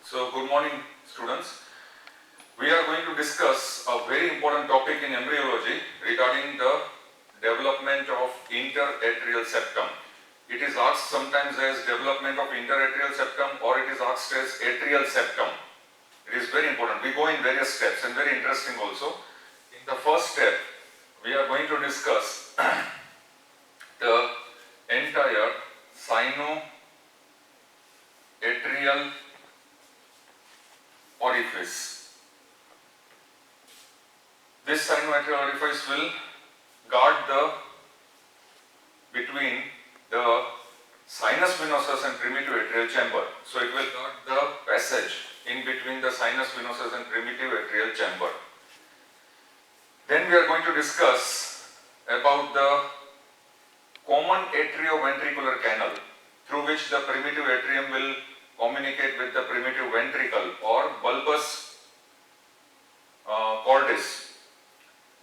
So, good morning students. We are going to discuss a very important topic in embryology regarding the development of interatrial septum. It is asked sometimes as development of interatrial septum, or it is asked as atrial septum. It is very important. We go in various steps and very interesting also. In the first step, we are going to discuss the entire sinoatrial orifice. This sinoatrial orifice will guard between the sinus venosus and primitive atrial chamber. So it will guard the passage in between the sinus venosus and primitive atrial chamber. Then we are going to discuss about the common atrioventricular canal through which the primitive atrium will communicate with the primitive ventricle or bulbus cordis.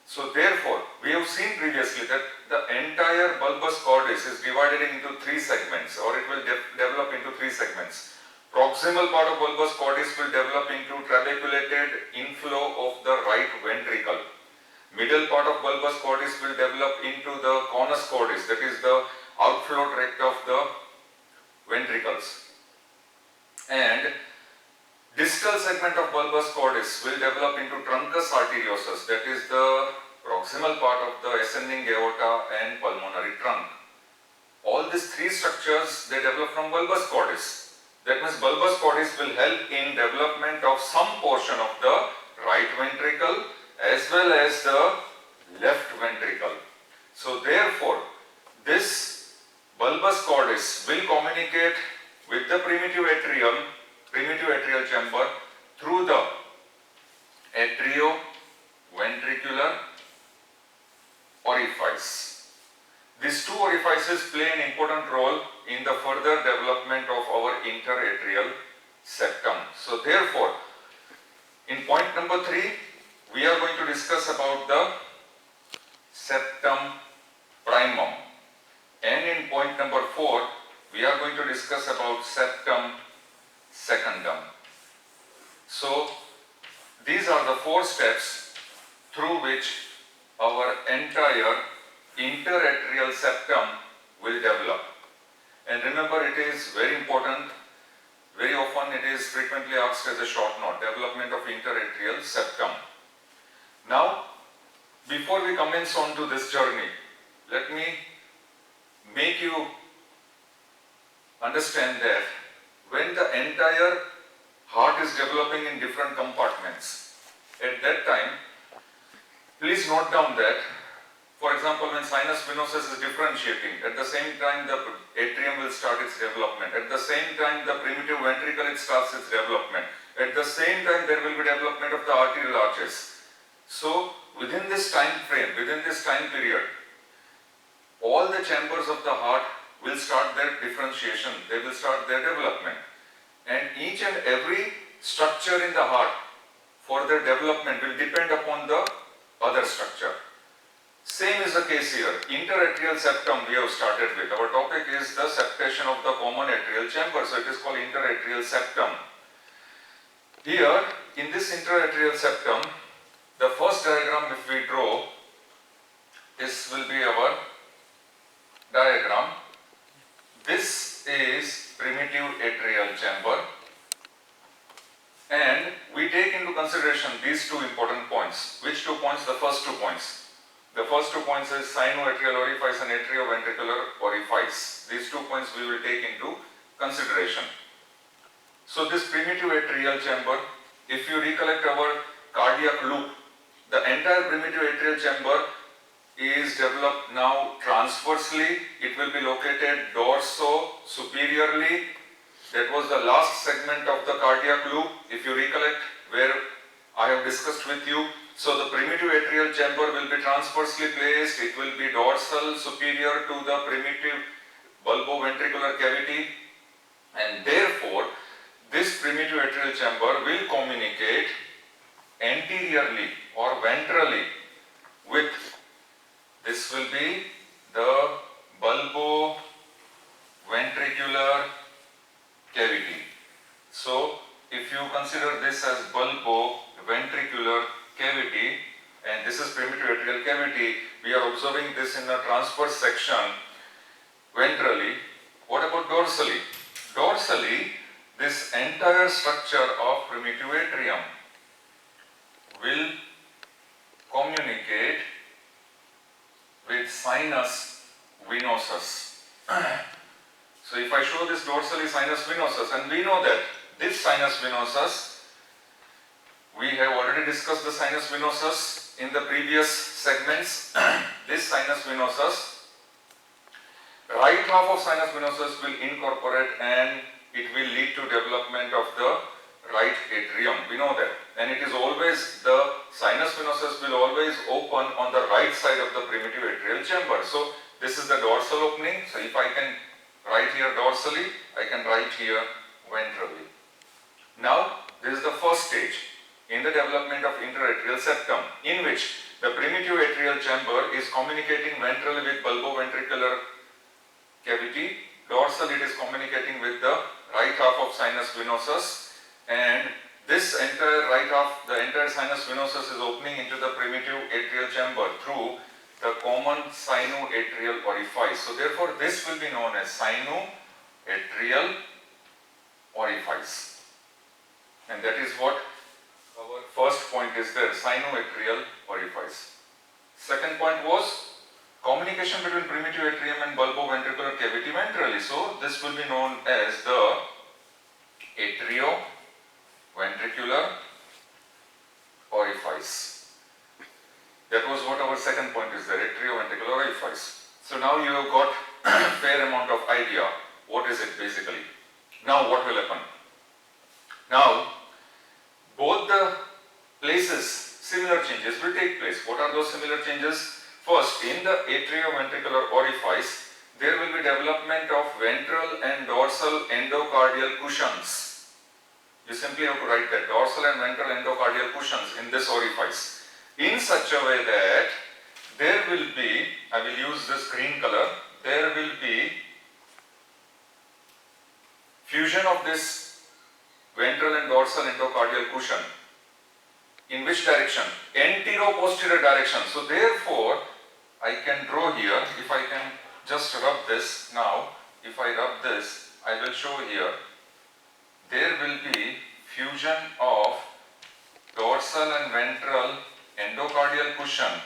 So therefore, we have seen previously that the entire bulbus cordis is divided into three segments, or it will develop into three segments. Proximal part of bulbus cordis will develop into trabeculated inflow of the right ventricle. Middle part of bulbus cordis will develop into the conus cordis, that is the outflow tract of the ventricles. And distal segment of bulbus cordis will develop into truncus arteriosus, that is the proximal part of the ascending aorta and pulmonary trunk. All these three structures, they develop from bulbus cordis. That means bulbus cordis will help in development of some portion of the right ventricle as well as the left ventricle. So therefore, this bulbus cordis will communicate with the primitive atrial chamber through the atrioventricular orifice. These two orifices play an important role in the further development of our interatrial septum. So therefore, in point number 3, we are going to discuss about the septum primum, and in point number 4, we are going to discuss about septum secundum. So these are the 4 steps through which our entire interatrial septum will develop. And remember, it is very important, very often it is frequently asked as a short note, development of interatrial septum. Now, before we commence on to this journey, let me make you understand that when the entire heart is developing in different compartments, at that time, please note down that, for example, when sinus venosus is differentiating, at the same time the atrium will start its development. At the same time the primitive ventricle it starts its development. At the same time there will be development of the arterial arches. So within this time frame, within this time period, all the chambers of the heart will start their differentiation, they will start their development. And each and every structure in the heart for their development will depend upon the other structure. Same is the case here. Interatrial septum we have started with. Our topic is the septation of the common atrial chamber. So it is called interatrial septum. Here in this interatrial septum, the first diagram if we draw, this will be our diagram. This is primitive atrial chamber, and we take into consideration these 2 important points. Which 2 points? The first 2 points. The first 2 points is sinoatrial orifice and atrioventricular orifice. These 2 points we will take into consideration. So this primitive atrial chamber, if you recollect our cardiac loop, the entire primitive atrial chamber is developed now transversely. It will be located dorso-superiorly. That was the last segment of the cardiac loop, if you recollect, where I have discussed with you. So the primitive atrial chamber will be transversely placed. It will be dorsal superior to the primitive bulboventricular cavity, and therefore this primitive atrial chamber will communicate anteriorly or ventrally with, this will be the bulboventricular cavity. So if you consider this as bulboventricular cavity, and this is primitive atrial cavity, we are observing this in a transverse section ventrally. What about dorsally? Dorsally, this entire structure of primitive atrium will communicate with sinus venosus. So if I show this dorsally sinus venosus, and we know that this sinus venosus, we have already discussed the sinus venosus in the previous segments. This sinus venosus, right half of sinus venosus will incorporate and it will lead to development of the right atrium. We know that. And it is always, the sinus venosus will always open on the right side of the primitive atrial chamber. So this is the dorsal opening. So if I can write here dorsally, I can write here ventrally. Now this is the first stage in the development of interatrial septum, in which the primitive atrial chamber is communicating ventrally with bulboventricular cavity. Dorsal, it is communicating with the right half of sinus venosus, and this entire right half, the entire sinus venosus is opening into the primitive atrial chamber through the common sinoatrial orifice. So therefore this will be known as sinoatrial orifice, and that is what our first point is there, sinoatrial orifice. Second point was communication between primitive atrium and bulboventricular cavity ventrally. So this will be known as the atrioventricular orifice. That was what our second point is there, atrioventricular orifice. So now you have got a fair amount of idea what is it basically. Now what will happen? Now both the places, similar changes will take place. What are those similar changes? First, in the atrioventricular orifice, there will be development of ventral and dorsal endocardial cushions. You simply have to write that, dorsal and ventral endocardial cushions in this orifice, in such a way that there will be, I will use this green color, there will be fusion of this ventral and dorsal endocardial cushion. In which direction? Antero-posterior direction. So therefore, I can draw here, if I can just rub this now, if I rub this, I will show here, there will be fusion of dorsal and ventral endocardial cushion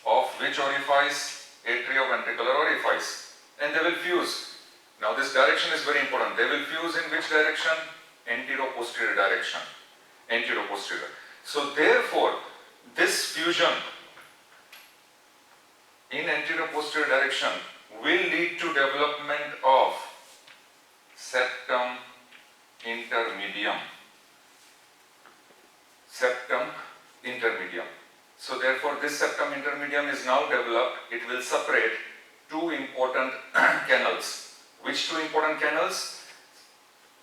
of which orifice? Atrioventricular orifice. And they will fuse. Now this direction is very important. They will fuse in which direction? Antero-posterior direction. Antero-posterior. So therefore, this fusion in anterior-posterior direction will lead to development of septum intermedium. Septum intermedium. So therefore, this septum intermedium is now developed. It will separate two important canals. Which two important canals?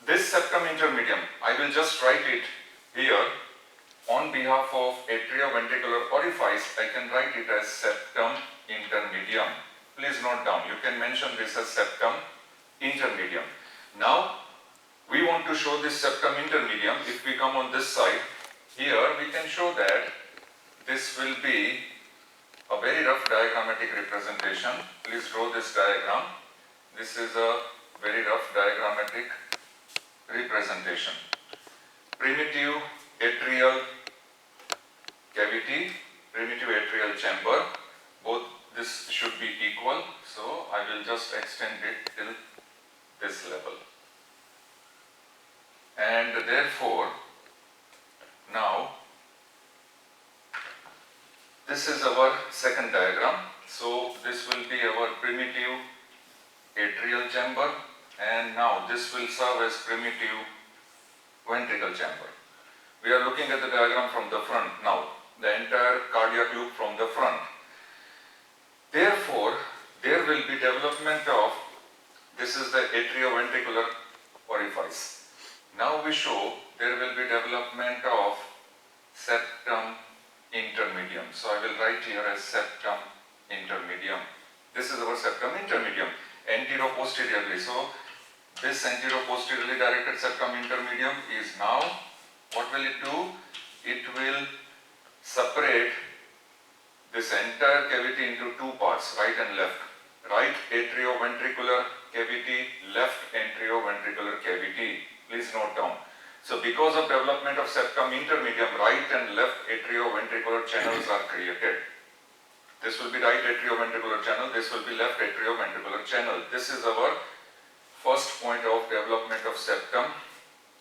This septum intermedium, I will just write it here. On behalf of atrioventricular orifice, I can write it as septum intermedium. Please note down, you can mention this as septum intermedium. Now, we want to show this septum intermedium. If we come on this side, here we can show that this will be a very rough diagrammatic representation. Please draw this diagram. This is a very rough diagrammatic representation. Primitive atrial cavity, primitive atrial chamber, both this should be equal, so I will just extend it till this level. And therefore, now this is our second diagram. So this will be our primitive atrial chamber, and now this will serve as primitive ventricle chamber. We are looking at the diagram from the front now, the entire cardiac loop from the front. Therefore, there will be development of, this is the atrioventricular orifice. Now we show there will be development of septum intermedium. So I will write here as septum intermedium. This is our septum intermedium, antero-posteriorly. So this antero-posteriorly directed septum intermedium is Now what will it do? It will separate this entire cavity into two parts, right and left. Right atrioventricular cavity, left atrioventricular cavity. Please note down. So because of development of septum intermedium, right and left atrioventricular channels are created. This will be right atrioventricular channel, this will be left atrioventricular channel. This is our first point of development of septum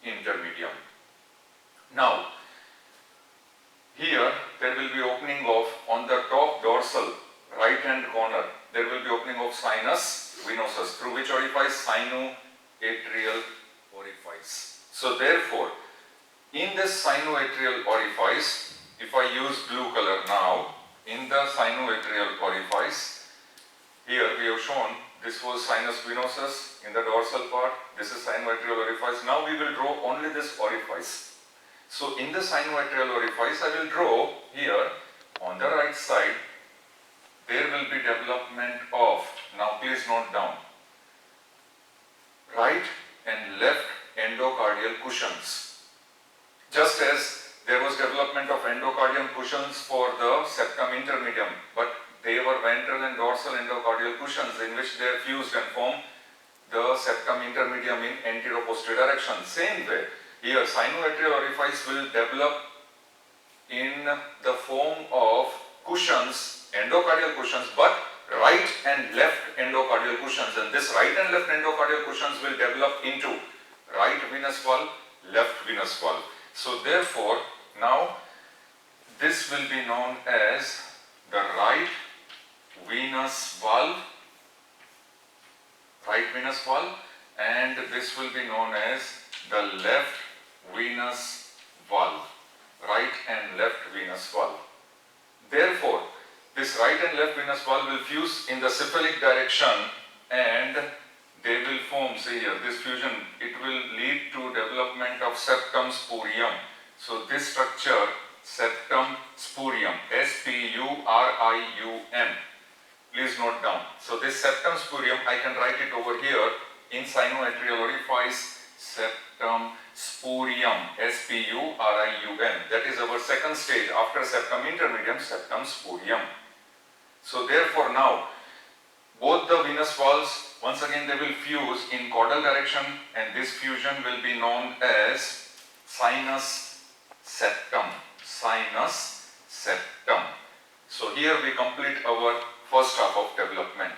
intermedium. Now, here there will be opening of, on the top dorsal right hand corner, there will be opening of sinus venosus, through which orifice? Sinoatrial orifice. So therefore, in this sinoatrial orifice, if I use blue color now, in the sinoatrial orifice, here we have shown this was sinus venosus in the dorsal part, this is sinoatrial orifice. Now we will draw only this orifice. So in the sinoatrial orifice, I will draw here on the right side, there will be development of, now please note down, right and left endocardial cushions. Just as there was development of endocardial cushions for the septum intermedium, but they were ventral and dorsal endocardial cushions in which they are fused and form the septum intermedium in anteroposterior direction. Same way, here sinoatrial orifice will develop in the form of cushions, endocardial cushions, but right and left endocardial cushions, and this right and left endocardial cushions will develop into right venous valve, left venous valve. So therefore, now this will be known as the right venous valve, and this will be known as the left venous valve, right and left venous valve. Therefore, this right and left venous valve will fuse in the cephalic direction and they will form, see here, this fusion, it will lead to development of septum spurium. So this structure, septum spurium, S-P-U-R-I-U-M, please note down. So this septum spurium, I can write it over here in sinoatrial orifice, septum spurium, S-P-U-R-I-U-M. That is our second stage after septum intermedium, septum spurium. So therefore now, both the venous valves, once again they will fuse in caudal direction, and this fusion will be known as sinus septum. Sinus septum. So here we complete our first half of development.